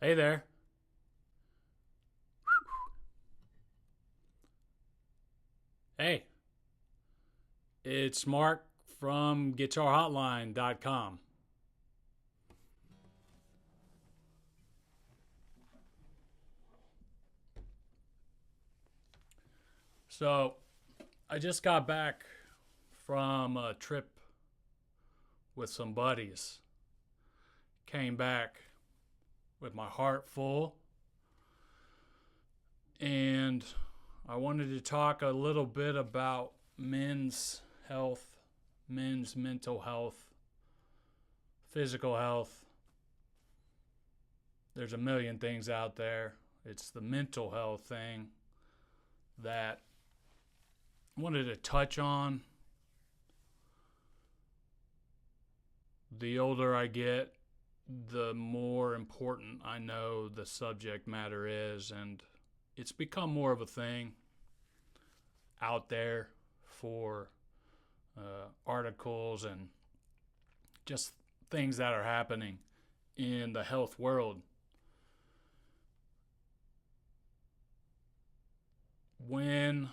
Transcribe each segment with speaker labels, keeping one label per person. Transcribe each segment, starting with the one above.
Speaker 1: Hey there. Hey, it's Mark from guitarhotline.com. So, I just got back from a trip with some buddies. Came back with my heart full, and I wanted to talk a little bit about men's health, men's mental health, physical health. There's a million things out there. It's the mental health thing that I wanted to touch on. The older I get, the more important I know the subject matter is, and it's become more of a thing out there for articles and just things that are happening in the health world. When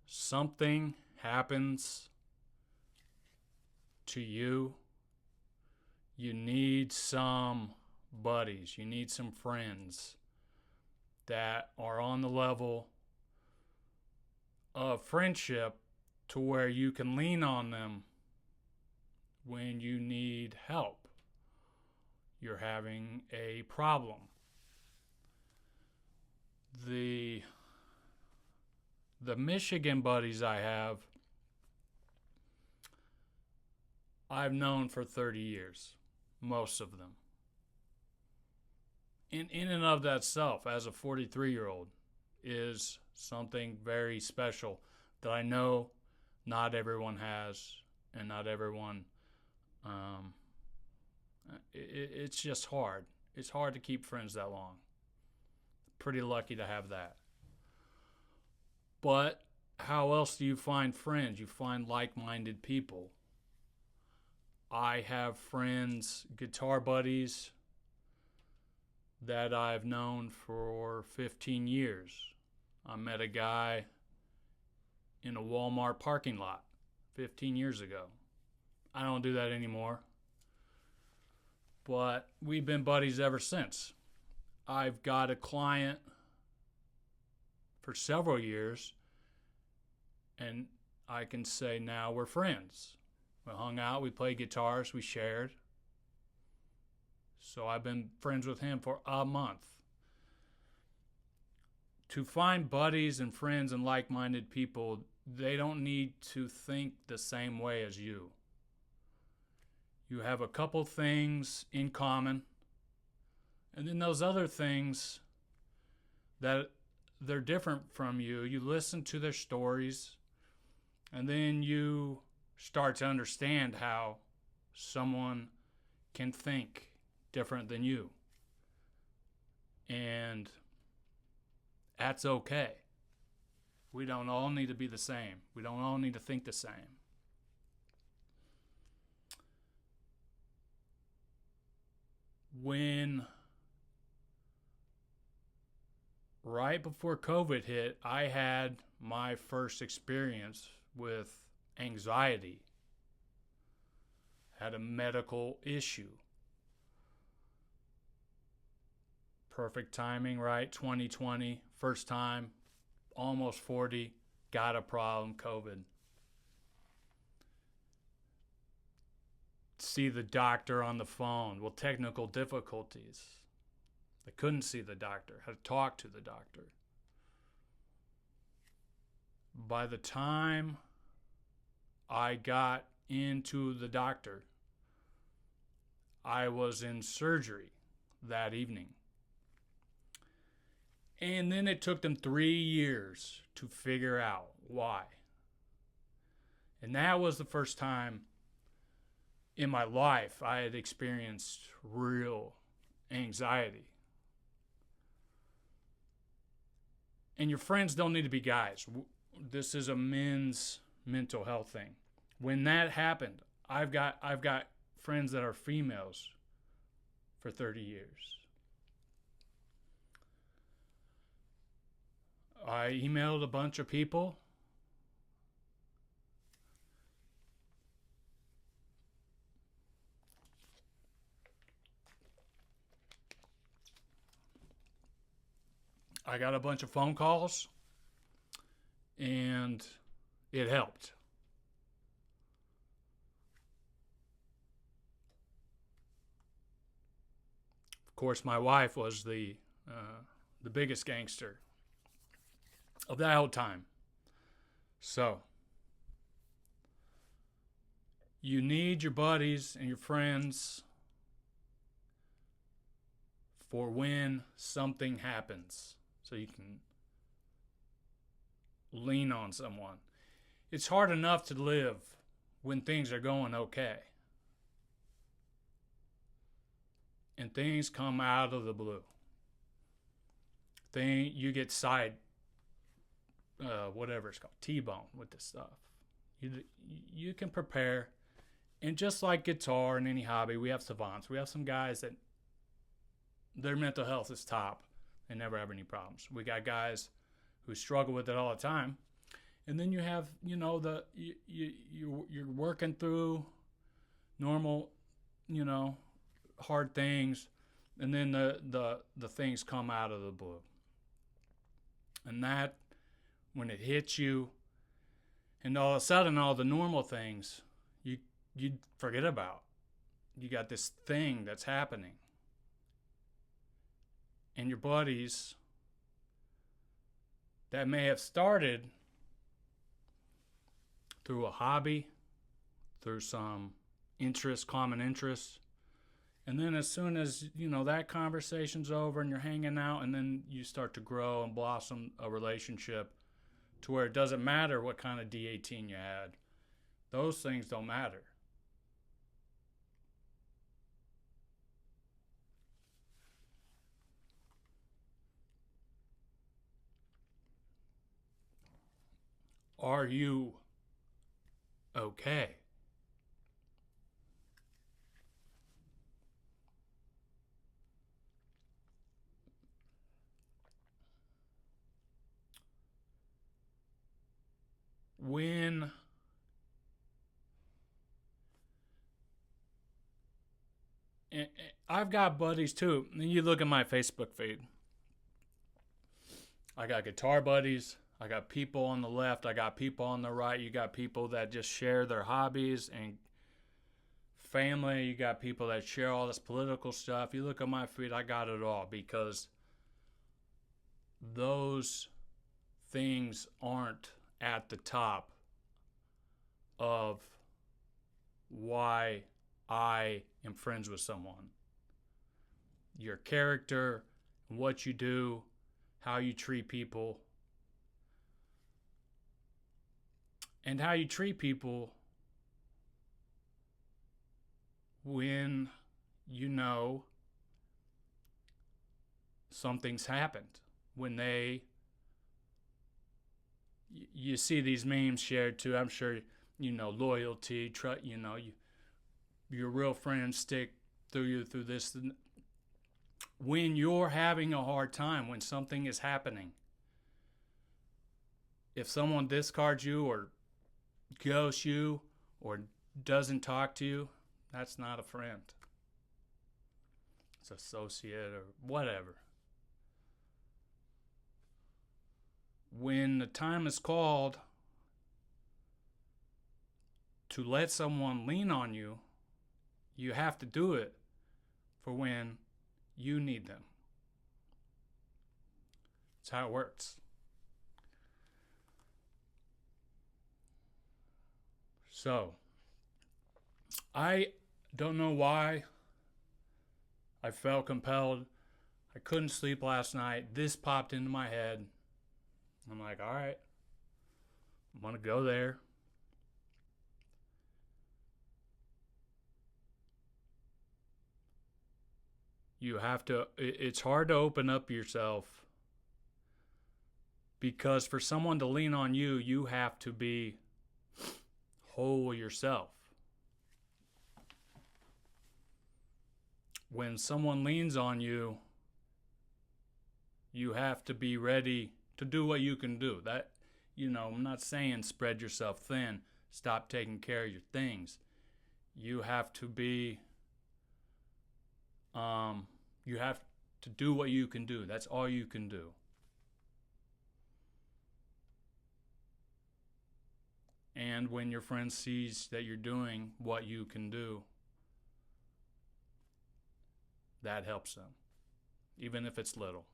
Speaker 1: something happens to you, you need some buddies, you need some friends that are on the level of friendship to where you can lean on them when you need help. You're having a problem. The Michigan buddies I've known for 30 years, most of them. In and of that self, as a 43-year-old, is something very special that I know not everyone has, and not everyone. It's just hard. It's hard to keep friends that long. Pretty lucky to have that. But how else do you find friends? You find like-minded people. I have friends, guitar buddies, that I've known for 15 years. I met a guy in a Walmart parking lot 15 years ago. I don't do that anymore. But we've been buddies ever since. I've got a client for several years, and I can say now we're friends. We hung out, we played guitars, we shared. So I've been friends with him for a month. To find buddies and friends and like-minded people, they don't need to think the same way as you. You have a couple things in common, and then those other things that they're different from you, you listen to their stories, and then you start to understand how someone can think different than you. And that's okay. We don't all need to be the same. We don't all need to think the same. When right before COVID hit, I had my first experience with anxiety. Had a medical issue. Perfect timing, right? 2020, first time, almost 40, got a problem, COVID. See the doctor on the phone. Well, technical difficulties. I couldn't see the doctor, had to talk to the doctor. By the time I got into the doctor, I was in surgery that evening. And then it took them 3 years to figure out why. And that was the first time in my life I had experienced real anxiety. And your friends don't need to be guys. This is a men's mental health thing. When that happened, I've got friends that are females for 30 years. I emailed a bunch of people. I got a bunch of phone calls, and it helped. Of course, my wife was the biggest gangster of that whole time. So, you need your buddies and your friends for when something happens, so you can lean on someone. It's hard enough to live when things are going okay, and things come out of the blue. You get whatever it's called, T-bone with this stuff. You can prepare, and just like guitar and any hobby, we have savants. We have some guys that their mental health is top. They never have any problems. We got guys who struggle with it all the time, and then you have, you're working through normal, hard things, and then the things come out of the blue, and that when it hits you, and all of a sudden all the normal things you forget about. You got this thing that's happening, and your buddies that may have started through a hobby, through some common interests, and then as soon as that conversation's over and you're hanging out, and then you start to grow and blossom a relationship to where it doesn't matter what kind of D18 you had. Those things don't matter. Are you okay? When I've got buddies too, and you look at my Facebook feed, I got guitar buddies, I got people on the left, I got people on the right, you got people that just share their hobbies and family, you got people that share all this political stuff. You look at my feed, I got it all, because those things aren't at the top of why I am friends with someone. Your character, what you do, how you treat people, and how you treat people when you know something's happened. When you see these memes shared too, I'm sure loyalty, trust, your real friends stick through you through this. When you're having a hard time, when something is happening, if someone discards you or ghosts you or doesn't talk to you, that's not a friend. It's associate or whatever. When the time is called to let someone lean on you, you have to do it for when you need them. That's how it works. So, I don't know why I felt compelled. I couldn't sleep last night. This popped into my head. I'm like, all right, I'm going to go there. You have to, it's hard to open up yourself, because for someone to lean on you, you have to be whole yourself. When someone leans on you, you have to be ready to do what you can do. That, I'm not saying spread yourself thin, stop taking care of your things. You have to be, you have to do what you can do. That's all you can do. And when your friend sees that you're doing what you can do, that helps them, even if it's little.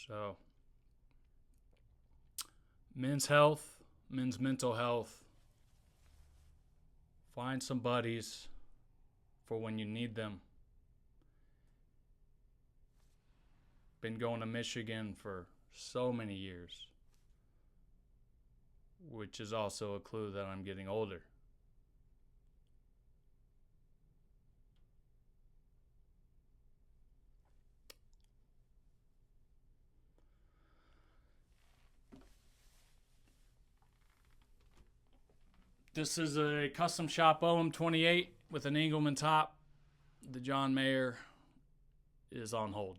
Speaker 1: So, men's health, men's mental health. Find some buddies for when you need them. Been going to Michigan for so many years, which is also a clue that I'm getting older. This is a custom shop OM-45 with an Engelman top. The John Mayer is on hold.